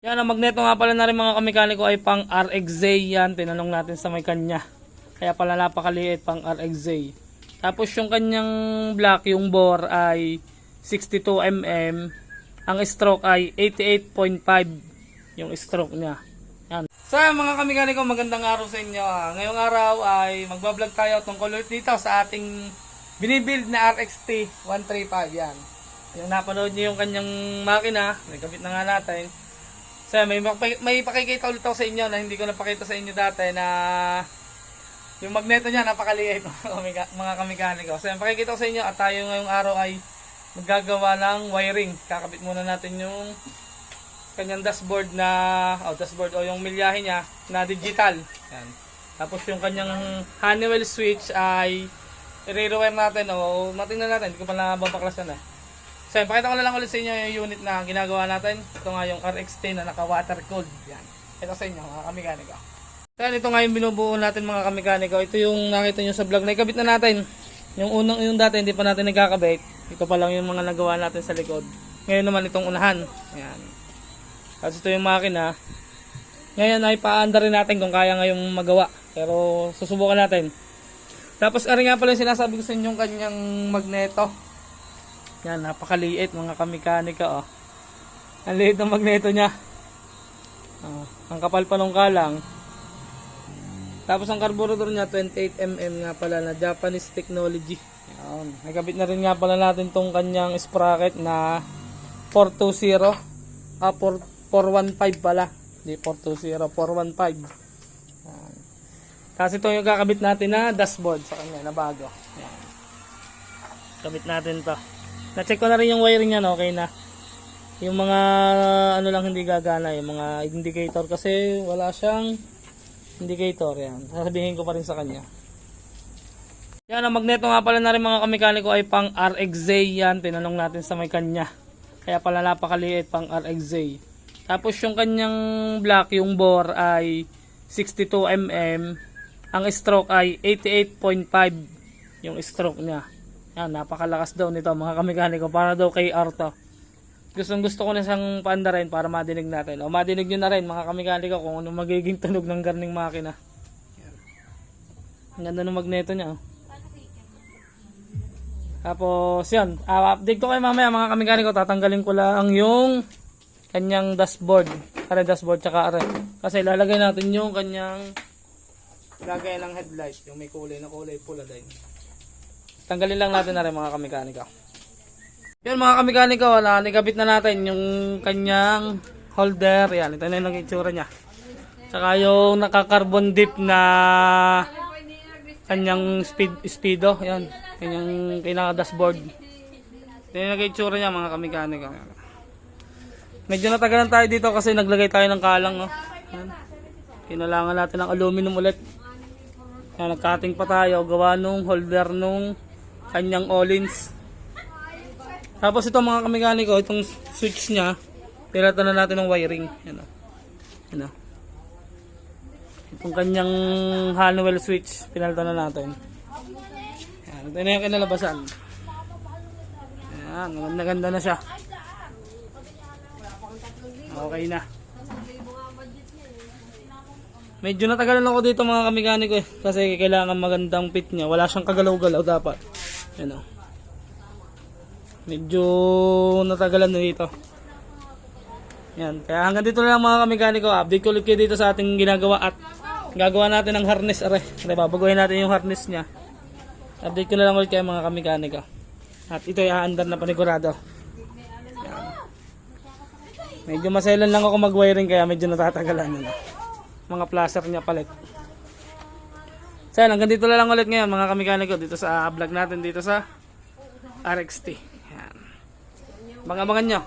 Yan, ang magneto nga pala na rin mga kamekaniko ay pang RXZ yan. Tinanong natin sa may kanya. Kaya pala napakaliit, pang RXZ. Tapos yung kanyang block, yung bore ay 62mm. Ang stroke ay 88.5 yung stroke niya. Yan. So mga kamekaniko, magandang araw sa inyo. Ngayong araw ay magbablog tayo tungkol ulit dito sa ating binibuild na RXT 135. Yan. Yung napanood nyo yung kanyang makina, nagkabit na nga natin. So may pakikita ulit ako sa inyo na hindi ko napakita sa inyo dati na yung magneto niya napakaliit mga kamekaniko. So pakikita ko sa inyo at tayo ngayong araw ay maggagawa ng wiring. Kakabit muna natin yung kanyang dashboard o yung milyahe niya na digital. Yan. Tapos yung kanyang Honeywell switch ay i-rewire natin o matingnan natin, hindi ko pa nababaklasan eh. So, pakita ko na lang ulit sa inyo yung unit na ginagawa natin. Ito nga yung RX10 na naka-water cooled. Yan. Ito sa inyo, mga kamekaniko. So, ito nga yung binubuo natin mga kamekaniko. Ito yung nakita nyo sa vlog na ikabit na natin. Yung dati, hindi pa natin nagkakabit. Ito pa lang yung mga nagawa natin sa likod. Ngayon naman itong unahan. Yan. Tapos ito yung makina. Ngayon ay paanda rin natin kung kaya ngayong magawa. Pero susubukan natin. Tapos, ari nga pala yung sinasabi ko sa inyo yung kanyang magneto. Yan, napakaliit mga kamekaniko. Ang liit ng magneto niya. Ang kapal pa nung kalang. Tapos ang carburetor niya 28mm nga pala na Japanese technology. Yan. Nagkabit na rin nga pala natin tong kanyang sprocket na 420. 415 pala. Hindi 420, 415. Yan. Kasi ito yung kakabit natin na dashboard sa kanya na bago. Yan. Kabit natin to. Na-check ko na rin yung wiring niya, okay na. Yung mga ano lang hindi gagana, yung mga indicator kasi wala siyang indicator. Yan. Sasabihin ko pa rin sa kanya. Yan, ang magneto nga pala na rin mga kamekaniko ay pang RXZ yan. Tinanong natin sa may kanya. Kaya pala napakaliit, pang RXZ. Tapos yung kanyang block, yung bore ay 62mm. Ang stroke ay 88.5 yung stroke niya. Yan, napakalakas daw nito mga kamekaniko, para daw kay Arto. Gusto ko na siyang paanda rin para madinig natin. O madinig nyo na rin mga kamekaniko kung ano magiging tunog ng garning makina. Yan. Ang ganda ng magneto niya. Tapos yan, update ko kayo mamaya mga kamekaniko. Tatanggalin ko lang yung kanyang dashboard. Dashboard tsaka are. Kasi lalagay natin yung kanyang lagay ng headlight. Yung may kulay pula din. Tanggalin lang natin na rin mga kamekaniko. Yan mga kamekaniko, nakabit na natin yung kanyang holder. Yan, ito na yung itsura niya. Saka yung naka-carbon dip na kanyang speedo. Yan, kanyang kinaka-dashboard. Ito yung itsura niya mga kamekaniko. Medyo natagalan tayo dito kasi naglagay tayo ng kalang. Yan. Kailangan natin ng aluminum ulit. Yan, nag-cutting pa tayo. Gawa nung holder nung kanyang Ohlins. Tapos ito mga kamekaniko, itong switch niya, pinalitan na natin ng wiring. Yan o. Yan o. Itong kanyang Honeywell switch, pinalitan na natin. Yan, ito na yung kinalabasan. Yan, maganda na siya. Okay na. Medyo natagalan ako dito mga kamekaniko eh. Kasi kailangan magandang fit niya. Wala siyang kagalaw-galaw dapat. Yan o. Medyo natagalan na dito. Yan. Kaya hanggang dito na lang mga kamekaniko. Update ko ulit kayo dito sa ating ginagawa. At gagawa natin ng harness. Babaguhin natin yung harness niya. Update ko na lang ulit kayo mga kamekaniko. At ito ay aandar na panigurado. Yan. Medyo maselan lang ako mag-wiring kaya medyo natatagalan na. Mga placer niya palit. So hanggang dito na lang ulit ngayon mga kamekaniko dito sa vlog natin dito sa RXT. Yan. Abangan nyo.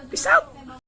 Peace out!